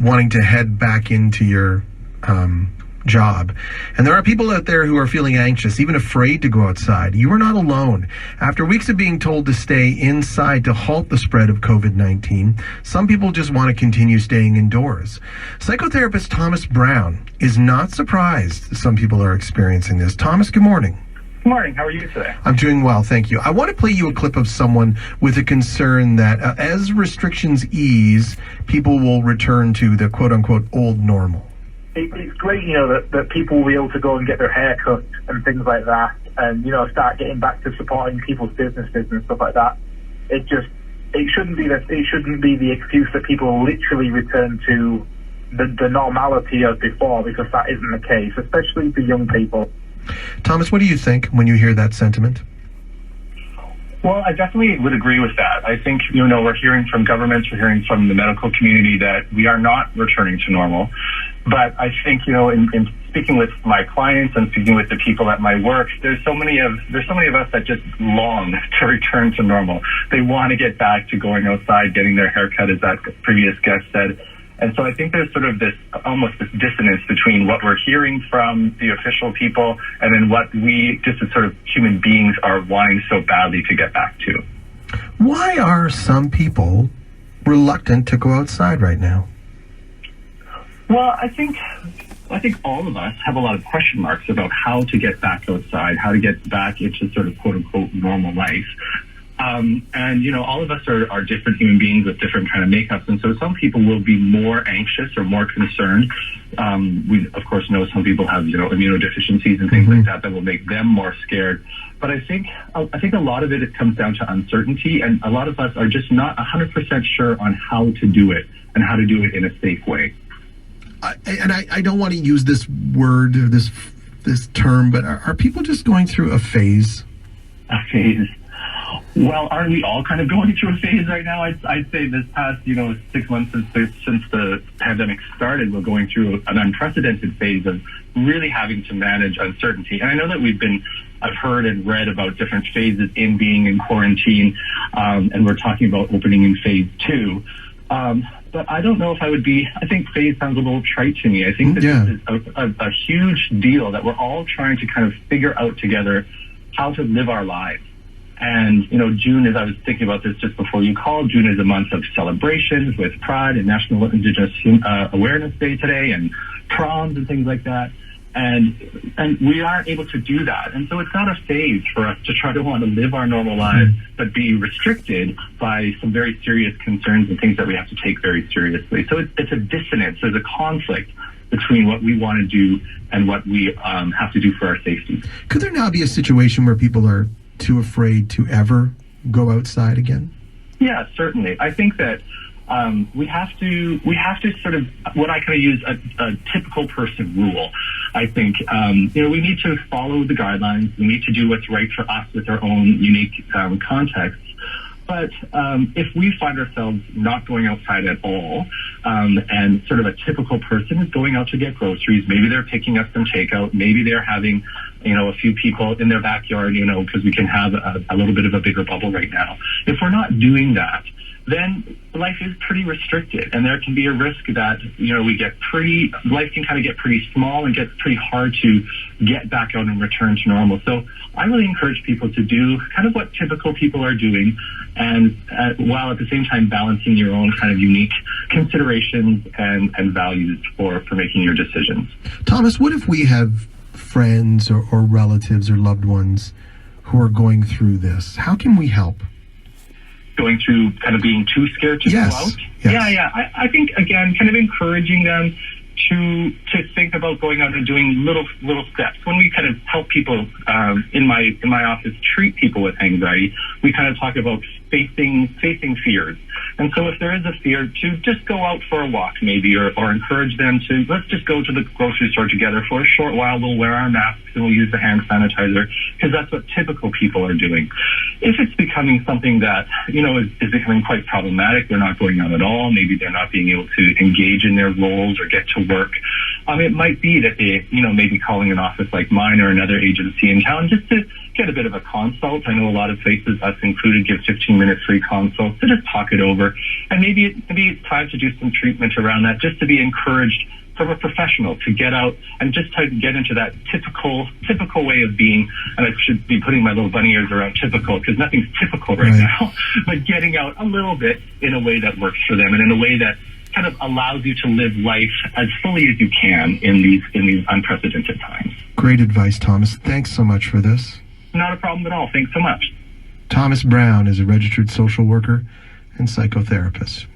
wanting to head back into your job. And there are people out there who are feeling anxious, even afraid to go outside. You are not alone. After weeks of being told to stay inside to halt the spread of COVID-19, some people just want to continue staying indoors. Psychotherapist Thomas Brown is not surprised some people are experiencing this. Thomas, good morning. Good morning. How are you today? I'm doing well, thank you. I want to play you a clip of someone with a concern that as restrictions ease, people will return to the quote-unquote old normal. It's great, that people will be able to go and get their hair cut and things like that, and start getting back to supporting people's businesses and stuff like that. It shouldn't be the excuse that people literally return to the normality of before, because that isn't the case, especially for young people. Thomas, what do you think when you hear that sentiment? Well, I definitely would agree with that. I think, we're hearing from governments, we're hearing from the medical community that we are not returning to normal. But I think, in speaking with my clients and speaking with the people at my work, there's so many of us that just long to return to normal. They want to get back to going outside, getting their hair cut, as that previous guest said. And so I think there's sort of this dissonance between what we're hearing from the official people and then what we, just as sort of human beings, are wanting so badly to get back to. Why are some people reluctant to go outside right now? Well, I think all of us have a lot of question marks about how to get back outside, how to get back into sort of quote-unquote normal life. And all of us are different human beings with different kind of makeups. And so some people will be more anxious or more concerned. We, of course, know some people have, immunodeficiencies and things like that will make them more scared. But I think a lot of it comes down to uncertainty. And a lot of us are just not 100% sure on how to do it and how to do it in a safe way. I don't want to use this word, this term, but are people just going through a phase? A phase. Well, aren't we all kind of going through a phase right now? I'd say this past, 6 months since the pandemic started, we're going through an unprecedented phase of really having to manage uncertainty. And I know that I've heard and read about different phases in being in quarantine, and we're talking about opening in phase 2. But I don't know if I think phase sounds a little trite to me. I think this is a huge deal that we're all trying to kind of figure out together how to live our lives. And, June, as I was thinking about this just before you called, June is a month of celebrations with Pride and National Indigenous Awareness Day today and proms and things like that. And we aren't able to do that. And so it's not a phase for us to try to want to live our normal lives, but be restricted by some very serious concerns and things that we have to take very seriously. So it's a dissonance. There's a conflict between what we want to do and what we have to do for our safety. Could there now be a situation where people are too afraid to ever go outside again? Yeah, certainly. I think that we have to sort of, what I kind of use a typical person rule. I think, we need to follow the guidelines. We need to do what's right for us with our own unique contexts. But if we find ourselves not going outside at all, and sort of a typical person is going out to get groceries, maybe they're picking up some takeout, maybe they're having, a few people in their backyard, because we can have a little bit of a bigger bubble right now. If we're not doing that, then life is pretty restricted, and there can be a risk that, life can kind of get pretty small and get pretty hard to get back out and return to normal. So I really encourage people to do kind of what typical people are doing, and while at the same time balancing your own kind of unique considerations and values for making your decisions. Thomas, what if we have friends or relatives or loved ones who are going through this? How can we help? Going through kind of being too scared to go out? Yes. Yeah. I think, again, kind of encouraging them to think about going out and doing little steps. When we kind of help people in my office treat people with anxiety, we kind of talk about facing fears. And so if there is a fear, to just go out for a walk maybe, or encourage them to, let's just go to the grocery store together for a short while. We'll wear our masks and we'll use the hand sanitizer, because that's what typical people are doing. If it's becoming something that, is becoming quite problematic, they're not going out at all, maybe they're not being able to engage in their roles or get to work, It might be that they, maybe calling an office like mine or another agency in town just to get a bit of a consult. I know a lot of places, us included, give 15-minute free consults to just talk it over. And maybe it's time to do some treatment around that, just to be encouraged from a professional to get out and just to get into that typical way of being. And I should be putting my little bunny ears around typical, because nothing's typical right now, but getting out a little bit in a way that works for them and in a way that kind of allows you to live life as fully as you can in these unprecedented times. Great advice, Thomas. Thanks so much for this. Not a problem at all. Thanks so much. Thomas Brown is a registered social worker and psychotherapist.